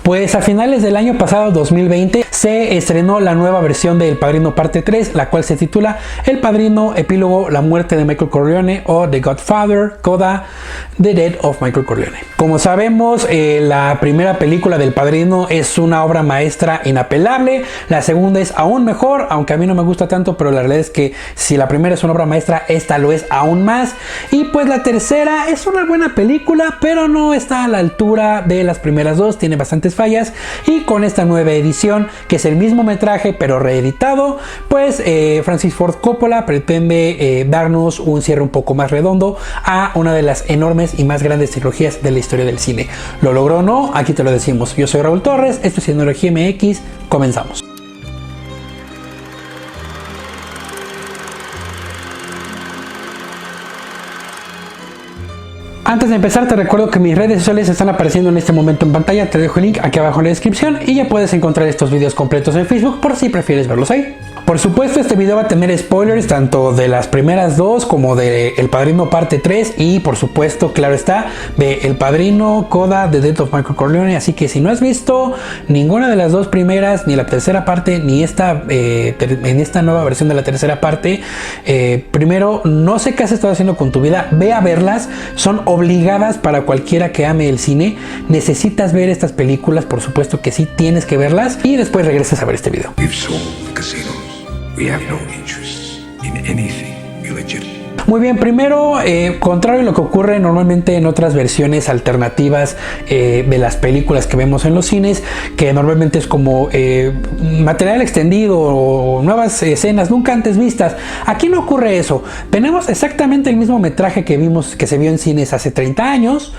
Pues a finales del año pasado, 2020, se estrenó la nueva versión de El Padrino Parte 3, la cual se titula El Padrino, epílogo, la muerte de Michael Corleone, o The Godfather, Coda, The Death of Michael Corleone. Como sabemos, la primera película del Padrino es una obra maestra inapelable, la segunda es aún mejor, aunque a mí no me gusta tanto, pero la realidad es que si la primera es una obra maestra, esta lo es aún más. Y pues la tercera es una buena película, pero no está a la altura de las primeras dos, tiene bastantes fallas, y con esta nueva edición, que es el mismo metraje pero reeditado, pues Francis Ford Coppola pretende darnos un cierre un poco más redondo a una de las enormes y más grandes trilogías de la historia del cine. ¿Lo logró o no? Aquí te lo decimos. Yo soy Raúl Torres, esto es Cineología MX, comenzamos. Antes de empezar, te recuerdo que mis redes sociales están apareciendo en este momento en pantalla. Te dejo el link aquí abajo en la descripción y ya puedes encontrar estos videos completos en Facebook por si prefieres verlos ahí. Por supuesto, este video va a tener spoilers tanto de las primeras dos como de El Padrino Parte 3 y por supuesto, claro está, de El Padrino, Coda, The Death of Michael Corleone. Así que si no has visto ninguna de las dos primeras, ni la tercera parte, ni en esta nueva versión de la tercera parte, primero, no sé qué has estado haciendo con tu vida, ve a verlas, son obligadas para cualquiera que ame el cine. Necesitas ver estas películas, por supuesto que sí, tienes que verlas y después regresas a ver este video. We have no interest in anything illegitimate. Muy bien, primero, contrario a lo que ocurre normalmente en otras versiones alternativas de las películas que vemos en los cines, que normalmente es como material extendido o nuevas escenas nunca antes vistas. Aquí no ocurre eso. Tenemos exactamente el mismo metraje que vimos, que se vio en cines hace 30 años.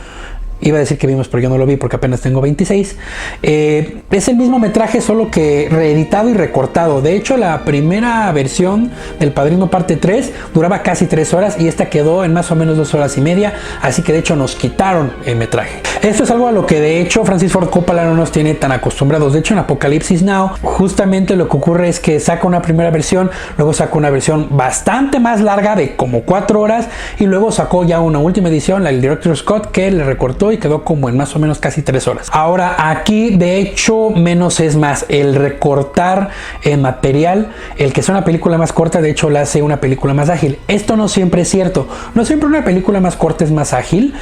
Iba a decir que vimos, pero yo no lo vi porque apenas tengo 26. Es el mismo metraje, solo que reeditado y recortado. De hecho, la primera versión del Padrino Parte 3 duraba casi 3 horas y esta quedó en más o menos 2 horas y media. Así que de hecho nos quitaron el metraje. Esto es algo a lo que de hecho Francis Ford Coppola no nos tiene tan acostumbrados. De hecho, en Apocalipsis Now, justamente lo que ocurre es que saca una primera versión, luego saca una versión bastante más larga de como 4 horas y luego sacó ya una última edición, la del Director Scott, que le recortó y quedó como en más o menos casi 3 horas. Ahora aquí de hecho menos es más. El recortar material, el que sea una película más corta, de hecho la hace una película más ágil. Esto no siempre es cierto. No siempre una película más corta es más ágil.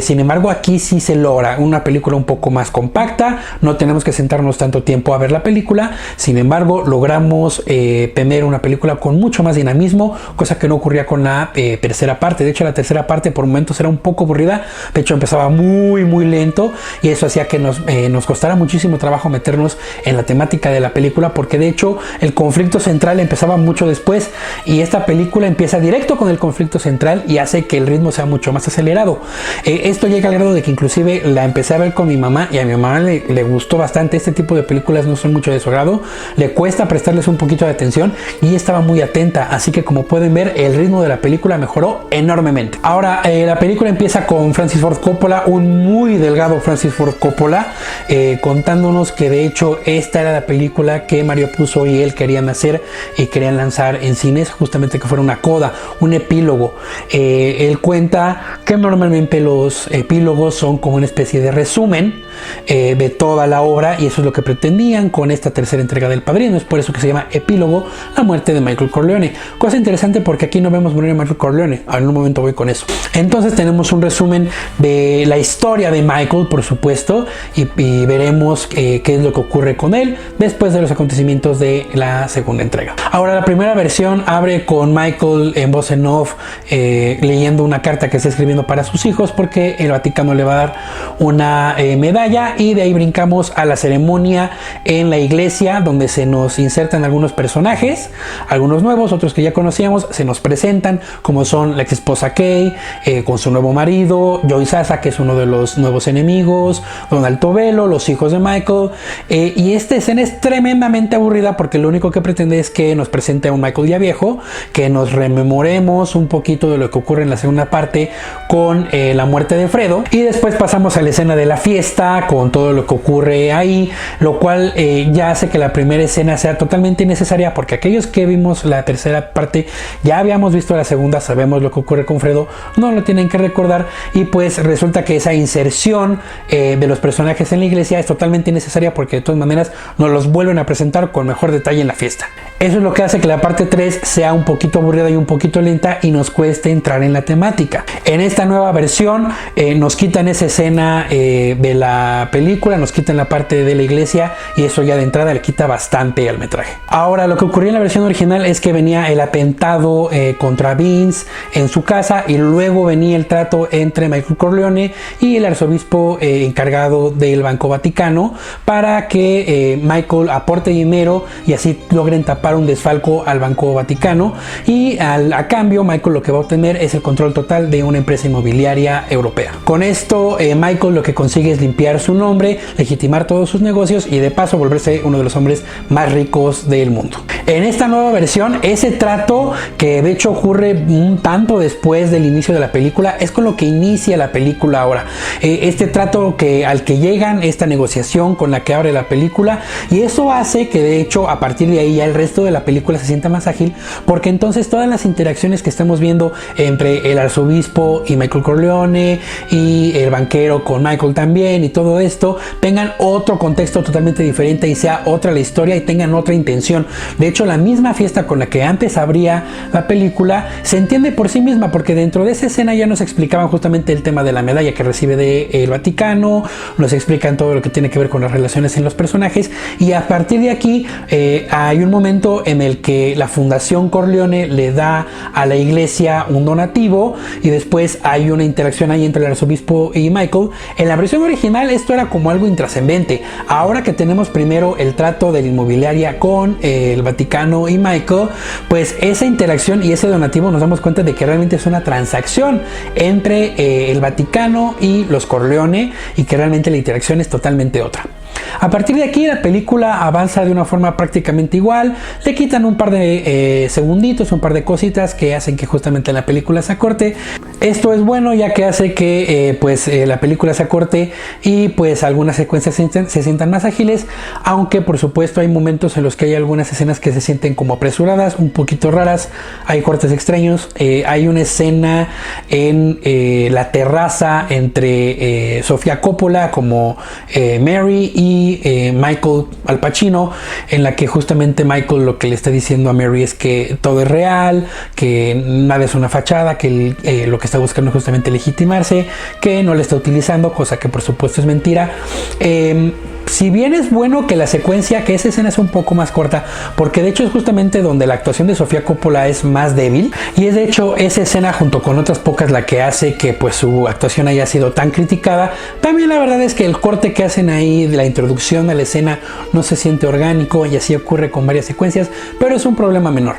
Sin embargo aquí sí se logra una película un poco más compacta. No tenemos que sentarnos tanto tiempo a ver la película. Sin embargo logramos tener una película con mucho más dinamismo, cosa que no ocurría con la tercera parte. De hecho la tercera parte por momentos era un poco aburrida. De hecho empezaba muy lento y eso hacía que nos costara muchísimo trabajo meternos en la temática de la película, porque de hecho el conflicto central empezaba mucho después y esta película empieza directo con el conflicto central y hace que el ritmo sea mucho más acelerado. Esto llega al grado de que inclusive la empecé a ver con mi mamá y a mi mamá le gustó bastante. Este tipo de películas no son mucho de su agrado, le cuesta prestarles un poquito de atención y estaba muy atenta, así que como pueden ver el ritmo de la película mejoró enormemente. Ahora la película empieza con Francis Ford Coppola, un muy delgado Francis Ford Coppola, contándonos que de hecho esta era la película que Mario Puzo y él querían hacer y querían lanzar en cines, justamente que fuera una coda, un epílogo. Él cuenta que normalmente los epílogos son como una especie de resumen de toda la obra y eso es lo que pretendían con esta tercera entrega del Padrino. Es por eso que se llama epílogo, la muerte de Michael Corleone. Cosa interesante porque aquí no vemos morir a Michael Corleone. En un momento voy con eso. Entonces tenemos un resumen de la historia de Michael, por supuesto, y veremos qué es lo que ocurre con él después de los acontecimientos de la segunda entrega. Ahora la primera versión abre con Michael en voz en off leyendo una carta que está escribiendo para sus hijos porque el Vaticano le va a dar una medalla, y de ahí brincamos a la ceremonia en la iglesia donde se nos insertan algunos personajes, algunos nuevos, otros que ya conocíamos, se nos presentan como son la ex esposa Kay con su nuevo marido, Joey Sasa, que es uno de los nuevos enemigos, Donald Tobelo, los hijos de Michael, y esta escena es tremendamente aburrida porque lo único que pretende es que nos presente a un Michael ya viejo, que nos rememoremos un poquito de lo que ocurre en la segunda parte con la muerte de Fredo, y después pasamos a la escena de la fiesta con todo lo que ocurre ahí, lo cual ya hace que la primera escena sea totalmente innecesaria porque aquellos que vimos la tercera parte ya habíamos visto la segunda, sabemos lo que ocurre con Fredo, no lo tienen que recordar, y pues resulta que esa inserción de los personajes en la iglesia es totalmente innecesaria, porque de todas maneras nos los vuelven a presentar con mejor detalle en la fiesta. Eso es lo que hace que la parte 3 sea un poquito aburrida y un poquito lenta y nos cueste entrar en la temática. En esta nueva versión nos quitan esa escena de la película, nos quitan la parte de la iglesia, y eso ya de entrada le quita bastante al metraje. Ahora, lo que ocurrió en la versión original es que venía el atentado contra Vince en su casa, y luego venía el trato entre Michael Corleone y el arzobispo encargado del Banco Vaticano para que Michael aporte dinero y así logren tapar un desfalco al Banco Vaticano, y a cambio Michael lo que va a obtener es el control total de una empresa inmobiliaria europea. Con esto Michael lo que consigue es limpiar su nombre, legitimar todos sus negocios y de paso volverse uno de los hombres más ricos del mundo. En esta nueva versión, ese trato, que de hecho ocurre un tanto después del inicio de la película, es con lo que inicia la película ahora. Este trato al que llegan, esta negociación con la que abre la película, y eso hace que de hecho a partir de ahí ya el resto de la película se sienta más ágil, porque entonces todas las interacciones que estamos viendo entre el arzobispo y Michael Corleone y el banquero con Michael también, y todo esto tengan otro contexto totalmente diferente y sea otra la historia y tengan otra intención. De hecho, la misma fiesta con la que antes abría la película se entiende por sí misma, porque dentro de esa escena ya nos explicaban justamente el tema de la medalla que recibe del Vaticano, nos explican todo lo que tiene que ver con las relaciones en los personajes, y a partir de aquí hay un momento en el que la Fundación Corleone le da a la iglesia un donativo, y después hay una interacción ahí entre el arzobispo y Michael. En la versión original esto era como algo intrascendente. Ahora que tenemos primero el trato de la inmobiliaria con el Vaticano y Michael, pues esa interacción y ese donativo nos damos cuenta de que realmente es una transacción entre el Vaticano y los Corleone, y que realmente la interacción es totalmente otra. A partir de aquí la película avanza de una forma prácticamente igual, le quitan un par de segunditos, un par de cositas que hacen que justamente la película se acorte. Esto es bueno, ya que hace que la película se acorte y pues algunas secuencias se sientan más ágiles, aunque por supuesto hay momentos en los que hay algunas escenas que se sienten como apresuradas, un poquito raras, hay cortes extraños. Hay una escena en la terraza entre Sofía Coppola como Mary y Michael Al Pacino, en la que justamente Michael lo que le está diciendo a Mary es que todo es real, que nada es una fachada, que lo que está buscando es justamente legitimarse, que no le está utilizando, cosa que por supuesto es mentira. Si bien es bueno que la secuencia, que esa escena es un poco más corta, porque de hecho es justamente donde la actuación de Sofía Coppola es más débil, y es de hecho esa escena junto con otras pocas la que hace que pues su actuación haya sido tan criticada. También la verdad es que el corte que hacen ahí de la introducción a la escena no se siente orgánico, y así ocurre con varias secuencias, pero es un problema menor.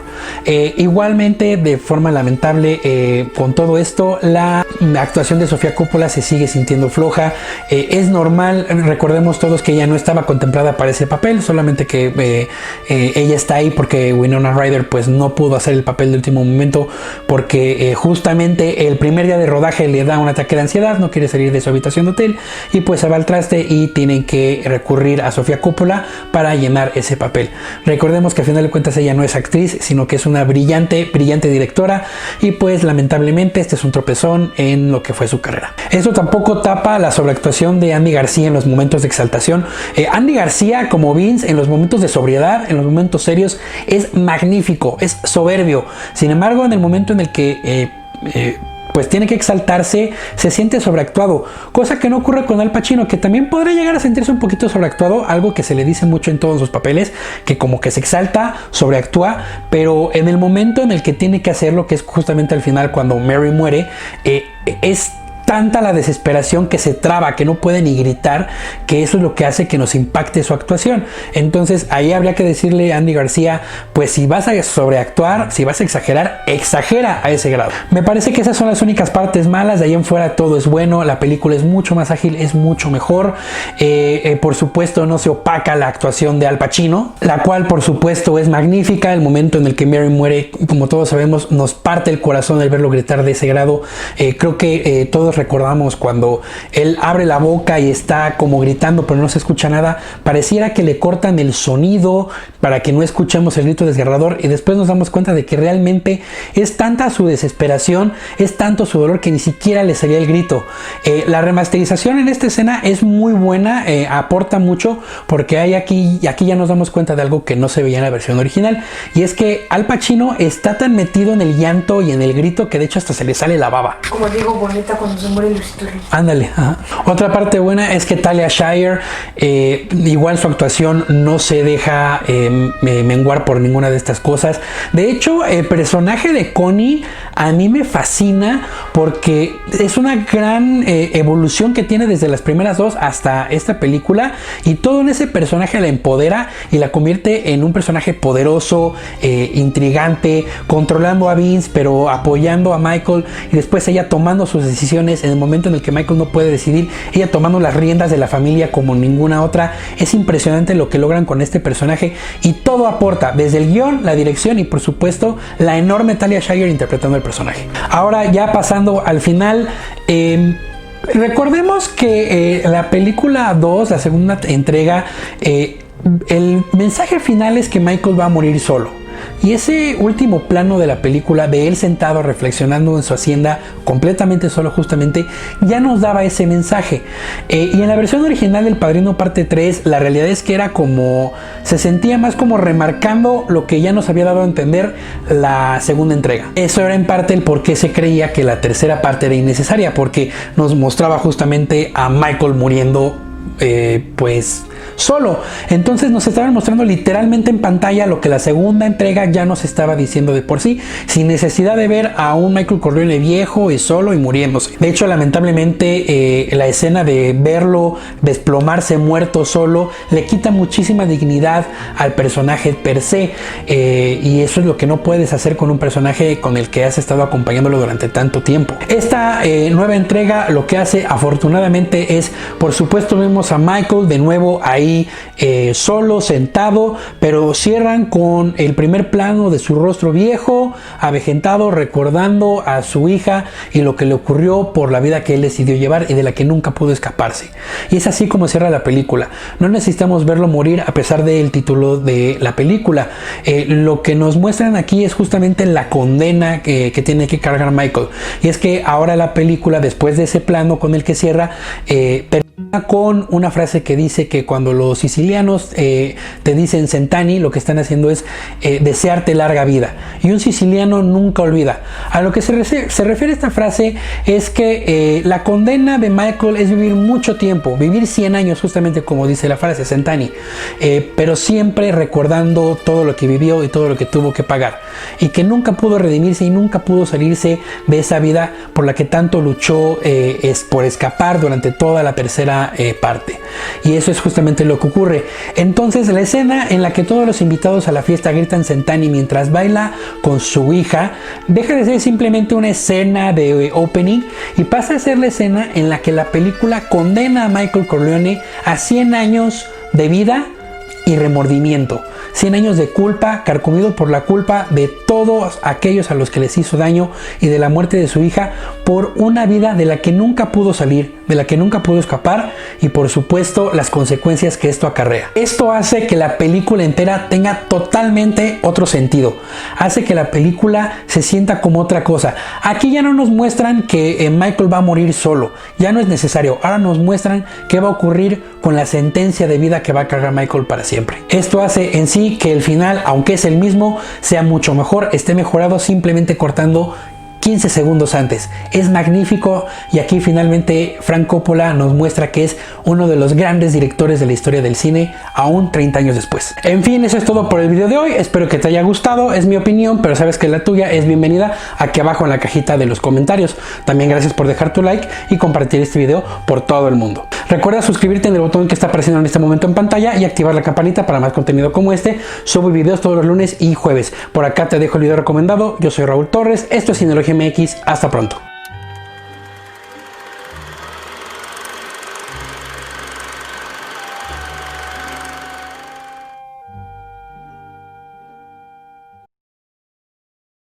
Igualmente, de forma lamentable, con todo esto, la actuación de Sofía Coppola se sigue sintiendo floja. Es normal, recordemos todos que ella no estaba contemplada para ese papel, solamente que ella está ahí porque Winona Ryder pues no pudo hacer el papel de último momento, porque justamente el primer día de rodaje le da un ataque de ansiedad, no quiere salir de su habitación de hotel, y pues se va al traste y tienen que recurrir a Sofía Coppola para llenar ese papel. Recordemos que al final de cuentas ella no es actriz, sino que es una brillante directora, y pues lamentablemente este es un tropezón en lo que fue su carrera. Esto tampoco tapa la sobreactuación de Andy García en los momentos de exaltación. Andy García como Vince en los momentos de sobriedad, en los momentos serios, es magnífico, es soberbio. Sin embargo, en el momento en el que pues tiene que exaltarse, se siente sobreactuado, cosa que no ocurre con Al Pacino, que también podría llegar a sentirse un poquito sobreactuado, algo que se le dice mucho en todos sus papeles, que como que se exalta, sobreactúa, pero en el momento en el que tiene que hacerlo, que es justamente al final cuando Mary muere, es tanta la desesperación que se traba, que no puede ni gritar, que eso es lo que hace que nos impacte su actuación. Entonces ahí habría que decirle a Andy García, pues si vas a sobreactuar, si vas a exagerar, exagera a ese grado. Me parece que esas son las únicas partes malas. De ahí en fuera todo es bueno, la película es mucho más ágil, es mucho mejor. Por supuesto no se opaca la actuación de Al Pacino, la cual por supuesto es magnífica. El momento en el que Mary muere, como todos sabemos, nos parte el corazón el verlo gritar de ese grado. Creo que todos recordamos cuando él abre la boca y está como gritando pero no se escucha nada, pareciera que le cortan el sonido para que no escuchemos el grito desgarrador, y después nos damos cuenta de que realmente es tanta su desesperación, es tanto su dolor que ni siquiera le salía el grito. La remasterización en esta escena es muy buena, aporta mucho, porque aquí ya nos damos cuenta de algo que no se veía en la versión original, y es que Al Pacino está tan metido en el llanto y en el grito que de hecho hasta se le sale la baba. Como Diego Boneta cuando se muere Luisito Rey. Ándale. Ajá. Otra parte buena es que Talia Shire, igual su actuación no se deja menguar por ninguna de estas cosas. De hecho, el personaje de Connie a mí me fascina porque es una gran evolución que tiene desde las primeras dos hasta esta película, y todo en ese personaje la empodera y la convierte en un personaje poderoso, intrigante, controlando a Vince pero apoyando a Michael, y después ella tomando sus decisiones en el momento en el que Michael no puede decidir, ella tomando las riendas de la familia como ninguna otra. Es impresionante lo que logran con este personaje, y todo aporta, desde el guión, la dirección y por supuesto la enorme Talia Shire interpretando el personaje. Ahora ya pasando al final, recordemos que la película 2, la segunda entrega, el mensaje final es que Michael va a morir solo. Y ese último plano de la película, de él sentado reflexionando en su hacienda completamente solo, justamente ya nos daba ese mensaje. Y en la versión original del Padrino parte 3, la realidad es que era como, se sentía más como remarcando lo que ya nos había dado a entender la segunda entrega. Eso era en parte el por qué se creía que la tercera parte era innecesaria, porque nos mostraba justamente a Michael muriendo pues solo. Entonces nos estaban mostrando literalmente en pantalla lo que la segunda entrega ya nos estaba diciendo de por sí, sin necesidad de ver a un Michael Corleone viejo y solo y muriéndose. De hecho, lamentablemente la escena de verlo desplomarse muerto solo le quita muchísima dignidad al personaje per se, y eso es lo que no puedes hacer con un personaje con el que has estado acompañándolo durante tanto tiempo. Esta nueva entrega lo que hace, afortunadamente, es, por supuesto, vemos a Michael de nuevo ahí solo, sentado, pero cierran con el primer plano de su rostro viejo, avejentado, recordando a su hija y lo que le ocurrió por la vida que él decidió llevar y de la que nunca pudo escaparse. Y es así como cierra la película. No necesitamos verlo morir a pesar del título de la película. Lo que nos muestran aquí es justamente la condena que tiene que cargar Michael. Y es que ahora la película, después de ese plano con el que cierra, termina con una frase que dice que cuando los sicilianos te dicen Centani, lo que están haciendo es desearte larga vida, y un siciliano nunca olvida. A lo que se refiere esta frase es que la condena de Michael es vivir mucho tiempo, vivir 100 años, justamente como dice la frase Centani, pero siempre recordando todo lo que vivió y todo lo que tuvo que pagar, y que nunca pudo redimirse y nunca pudo salirse de esa vida por la que tanto luchó por escapar durante toda la tercera parte. Y eso es justamente lo que ocurre. Entonces, la escena en la que todos los invitados a la fiesta gritan Centani mientras baila con su hija deja de ser simplemente una escena de opening y pasa a ser la escena en la que la película condena a Michael Corleone a 100 años de vida y remordimiento. 100 años de culpa, carcomido por la culpa de todos aquellos a los que les hizo daño y de la muerte de su hija, por una vida de la que nunca pudo salir, de la que nunca pudo escapar, y por supuesto las consecuencias que esto acarrea. Esto hace que la película entera tenga totalmente otro sentido, hace que la película se sienta como otra cosa. Aquí ya no nos muestran que Michael va a morir solo, ya no es necesario. Ahora nos muestran qué va a ocurrir con la sentencia de vida que va a cargar Michael para siempre. Esto hace en sí que el final, aunque es el mismo, sea mucho mejor, esté mejorado simplemente cortando 15 segundos antes. Es magnífico, y aquí finalmente Frank Coppola nos muestra que es uno de los grandes directores de la historia del cine, aún 30 años después. En fin, eso es todo por el video de hoy. Espero que te haya gustado. Es mi opinión, pero sabes que la tuya es bienvenida aquí abajo en la cajita de los comentarios. También gracias por dejar tu like y compartir este video por todo el mundo. Recuerda suscribirte en el botón que está apareciendo en este momento en pantalla y activar la campanita para más contenido como este. Subo videos todos los lunes y jueves. Por acá te dejo el video recomendado. Yo soy Raúl Torres. Esto es Cineología MX. Hasta pronto.